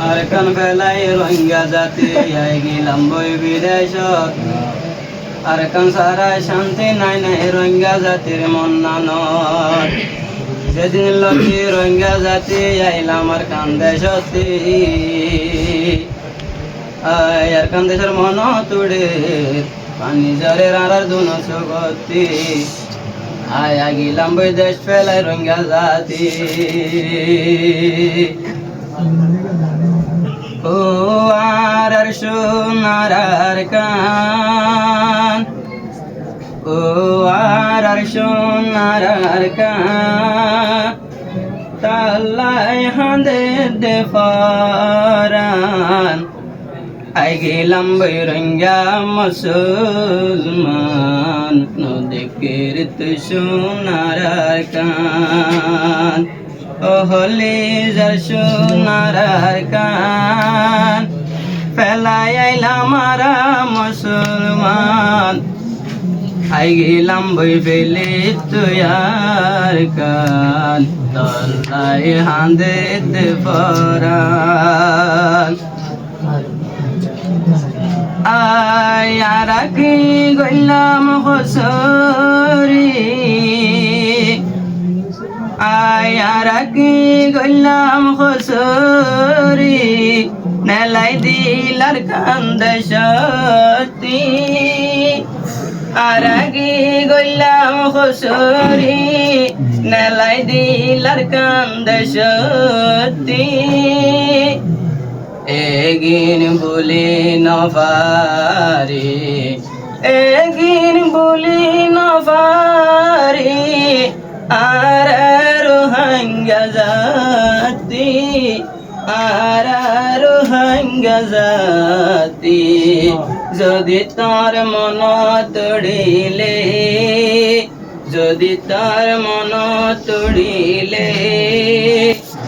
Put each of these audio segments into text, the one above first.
আর কান ফেলাই রোহিঙ্গা জাতি আই গেলাম বই বিদেশত আর কান সারা শান্তি নাই নাই রোহিঙ্গা জাতির মন্নানত সেদিন লক্ষ্মী রোহিঙ্গা জাতি আইলাম আর কান দেশতি আর কান দেশের মন তুড়ে পানি জরের আর দুন সুগতি আয়া গেলাম বই দেশ ফেলাই রোহিঙ্গা জাতি ও আর সোনার কান ও আর সোনার কান তাল্লাই হাঁদে দে ফারান আই গেলাম বই রোহিঙ্গা মুসলমান নদীর তু সোনার কান ও হলি যার সোনার কান ফেলাই আইলাম আরা মুসলমান আই গেলাম বই ফেলে তুয়ার কান তল্লাই হাঁদে দে ফরান আয়ারা কি গইলাম হসরি আয়ারা কি গইলাম হসরি নেলাই দিলার কান্দে সতি আরাগি গইলাম হসরি নেলাই দিলার কান্দে সতি এগিন বলি নফারি এগিন বলি নফারি আর রোহিঙ্গা জাতি আর রোহিঙ্গা জাতি যদি তার মন তড়িলে যদি তার মন তড়িলে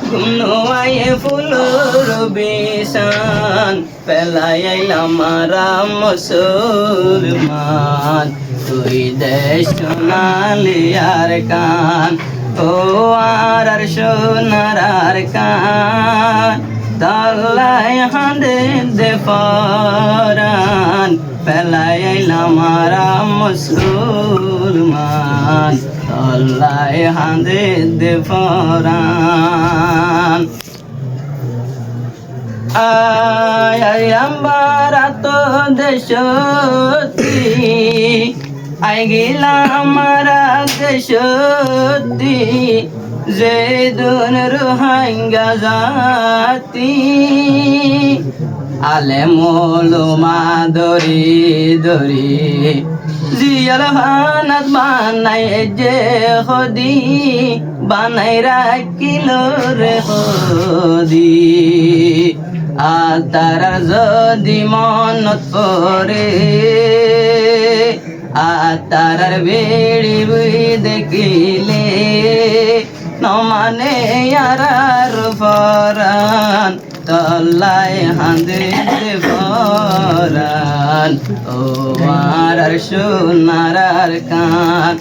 ঘুমনোয়ায় ফুলর বিশান পেলাই আইলাম আরাম মুসলমান তুই দেশ সোনালি আর কান ও আর সোনার কান তাল্লাই হাঁদে দে ফরান পেলাই আইলাম আরাম মুসলমান তাল্লাই হাঁদে দে ফরান আয়াম্বারা তো দেশতি আই গেলাম আরা দেশতি যে দুন রোহিঙ্গা জাতি আলে মোলমা দরি দরি জিয়াল হানাত বানাই যে হদি বানাই রাখিল রে হদি আতার যদি মনত পরে আতার বেড়ি বই দেখিলে নমানে আর ফরান তল্লাই হাঁদে ফরান ও আর সোনার কান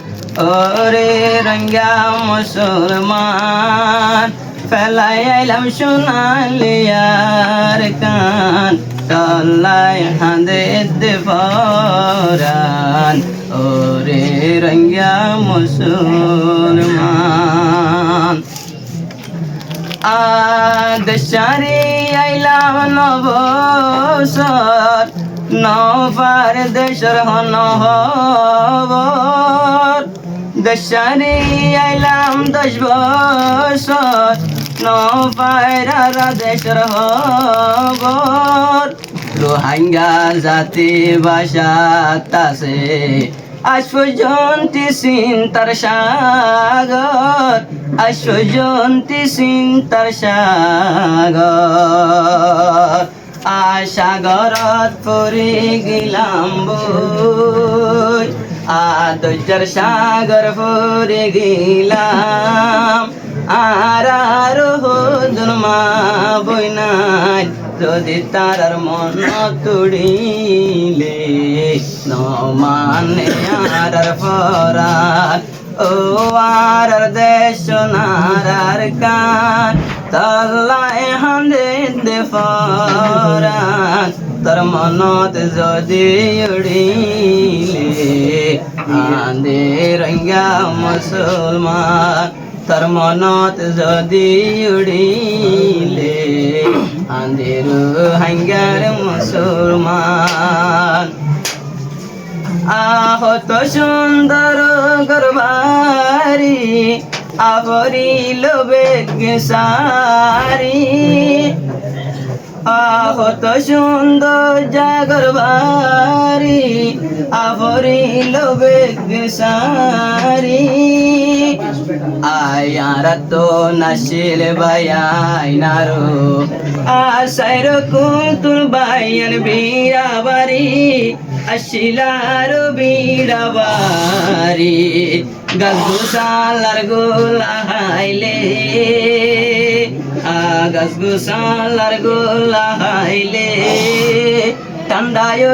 ওরে রঙ্গা মুসলমান ফেলাই আইলাম সোনালিয়ার কান তল্লাই হাঁদে ফরান ওরে রঙ্গা মুসলমান দেশারি আইলাম নবসর নবার দেশর হনহবর দেশারি আইলাম 10 বছর নবাইরা দেশর হবর রোহিঙ্গা জাতি বাসাতাছে আশ্বজন্তি চিন্তার সাগর আশ্বজন্তি চিন্তার সাগর আসাগরত পরি গেলাম বই আদর্যর সাগর পরি গেলাম আর হদুরমা বইনাই যদি তারার মন তুড়িলে ন মানে আর ফরাত ও আর দেশ সোনার কান তল্লায় হান্দে দে ফরান তোর মনত যদি উড়িলে আন্দে রঙ্গা মুসলমান তোর মনত যদি উড়িলে আন্দের হাঙ্গার মুসলমান আহত সুন্দর গরবারি আবরিল বেগসারি আহত সুন্দর জাগরবারি আবরিল বেগসারি আয়ার তো নাশিল বায়াই নারো আশাইর কুতুল বায়ান বীরাবারি আশিলার বীরাবারি গাছগুসালার গোলা হাইলে গাছগুসালার গোলা হাইলে ঠান্ডায়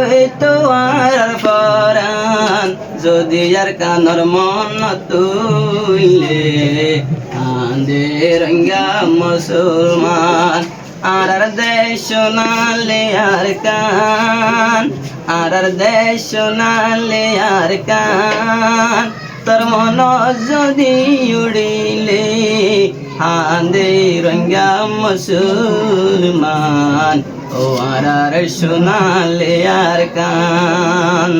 তো আর পরান যদি আর কানর মন তুইলে আন্দে রঙ্গা মুসলমান আর দেশ সোনালে আর কান আর দেশ সোনালে আর কান তোর মন যদি উড়িলে আন্দে রঙ্গা মুসলমান ও আর সোনালে আর কান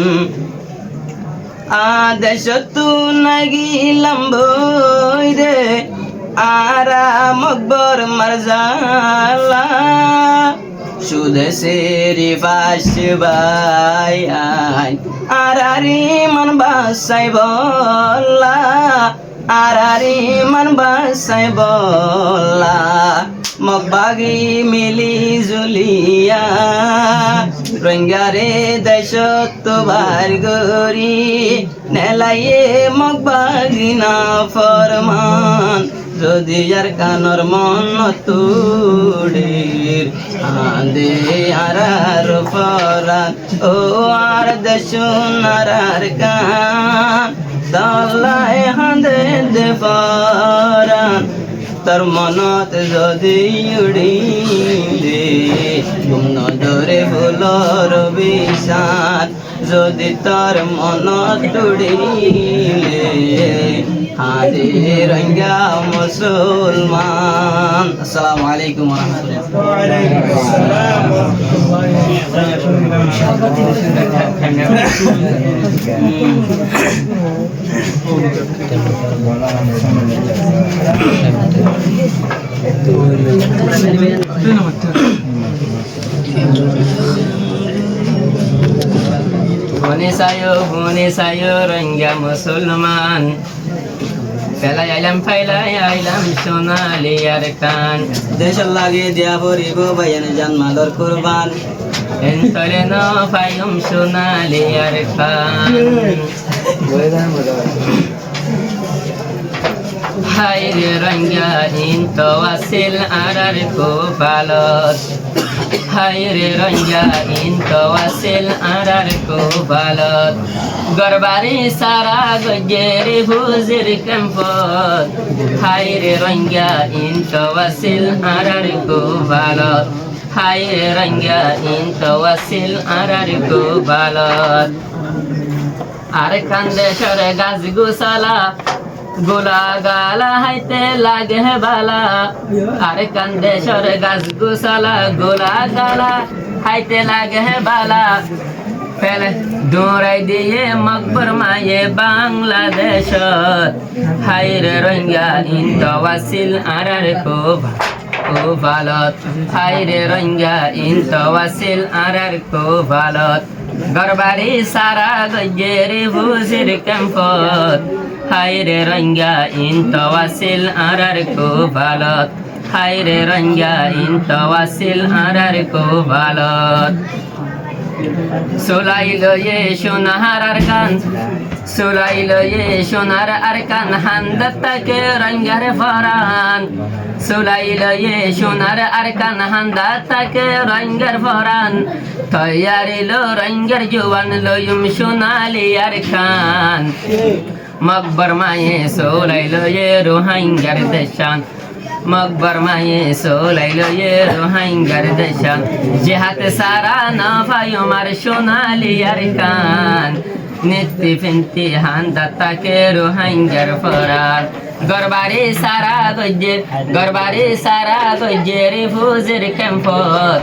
আদেশ তু নাগিলাম বইরে আরা মকবর মারজালা সুদেশেরি বাসবাই আরারি মন বাসাই বলা আরারি মন বাসাই বলা মকবাগি মিলি জুলিয়া রঙ্গারে দেশত বার গরি নেলাইয়ে মকবাগি না ফরমান যদি আর কানর মন তুড়ির আন্দে আর ফরান ও আর দেশুনার আর কান তলায় হাঁদে দে ফরান তোর মনত যদি উড়িলে গুম ধরে ফুলর বিষাদ যদি তোর মনত উড়িলে হাদে রঙ্গা মুসলমান। আসসালামু আলাইকুম ওয়া Hune sayo rangga musulman Felay ailam sonali arkan Deshal lagi dia boribo bayan jan malor kurban Entole no fayum sonali arkan Hayri rangga into wasil arar ko balot Hayri rangga into wasil arar ko balot Garbari sara gojeri huzir kempot Hayri rangga into wasil arar ko balot Hayri rangga into wasil arar ko balot Arkan deshar gaz gusala গোলা গালা হাইতে লাগে বালা আরে কান্দে সরে গাছ গোসালা গোলা গালা হাইতে লাগে বালা ফেলে দৌড়াই দিয়ে মকবর মায়ে বাংলাদেশ হাইরে রঙ্গা ইন্ত ওয়াসিল আরার খুব ভালত হাইরে রঙ্গা ইন্ত ওয়াসিল আরার খুব ভালত গরবারি সারা গজেরি বুজির ক্যাম্পত Hayre rangga into wasil arar ko balot Hayre rangga into wasil arar ko balot Sulailo ye shonar arkan Sulailo ye shonar arkan handatta ke rangar faran Sulailo ye shonar arkan handatta ke rangar faran Tayari lo rangar juwan lo yum shonali arkan মকবর মায়ে সোলাইলো এ রোহিঙ্গার দেশান মকবর মায়ে সোলাইলো এ রোহিঙ্গার দেশান যে হাতে সারা না ভাই আমার সোনালি আর কান নিত্যি ফিন্তি হান দাতাকে রোহিঙ্গার ফরার গরবারে সারা গজ্জে রিফুজের ক্যাম্পত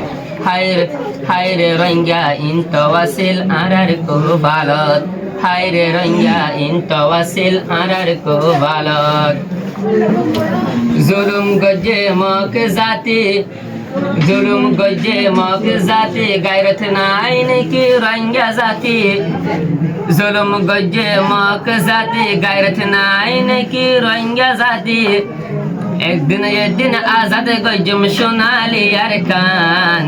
হায়রে রোহিঙ্গা ইনতওয়াসিল আরার কো বালত হায়রে রোহিঙ্গা ইনতওয়াসিল আরার কো বালত জুলুম গজ্জে মক জাতি গায়রত নাই নাকি রোহিঙ্গা জাতি জুলুম গজ্জে মক জাতি গায়রত নাই নাকি রোহিঙ্গা জাতি একদিন আজাদ গজ্জম সোনালি আর কান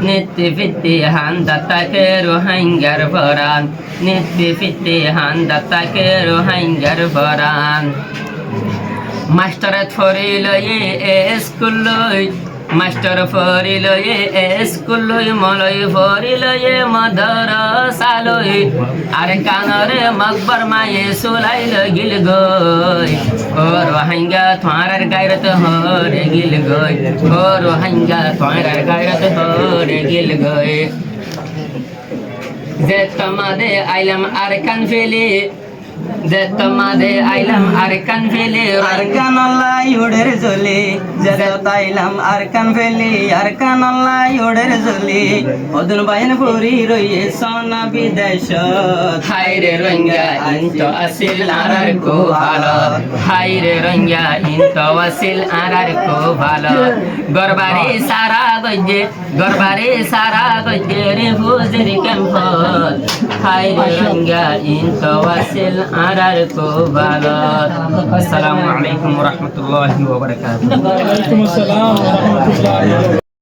নিত্যি ফিত্তি হান দাতাকে রোহিঙ্গার ভরান নিত্যি ফিত্তি হান দাতাকে রোহিঙ্গার ভরান মাস্টার ফরিল এ স্কুল মাস্টার ফরিল এ স্কুল মলয় ফরিল এ মদরসালয় আর কানরে মকবর মায়ে সুলাইল গিল গই ও রোহিঙ্গা তোমার গায়রত হরে গিল গই ও রোহিঙ্গা তোমার গায়রত হরে গিল গই যে তোমাদে আইলাম আর কান ফেলি যে তোমাদে আইলাম আর কান ফেলি আর কান আল্লাহ উড়ের জলি যে তাইলাম আর কান ফেলি আর কান আল্লাহ উড়ের জলি অদুন বাইন পুরি রইয়ে সোনা বিদেশ হায়রে রোহিঙ্গা ইনতো আসিল আরার কো ভালো হায়রে রোহিঙ্গা ইনতো আসিল আরার কো ভালো গরবারে সারা গজ্জে রিফুজের ক্যাম্পত হায়রে রোহিঙ্গা ইনতো আসিল আরার কো ভালো আসসালামু আলাইকুম ওয়া রাহমাতুল্লাহি ওয়া বারাকাতুহু। ওয়া আলাইকুম আসসালাম ওয়া রাহমাতুল্লাহ।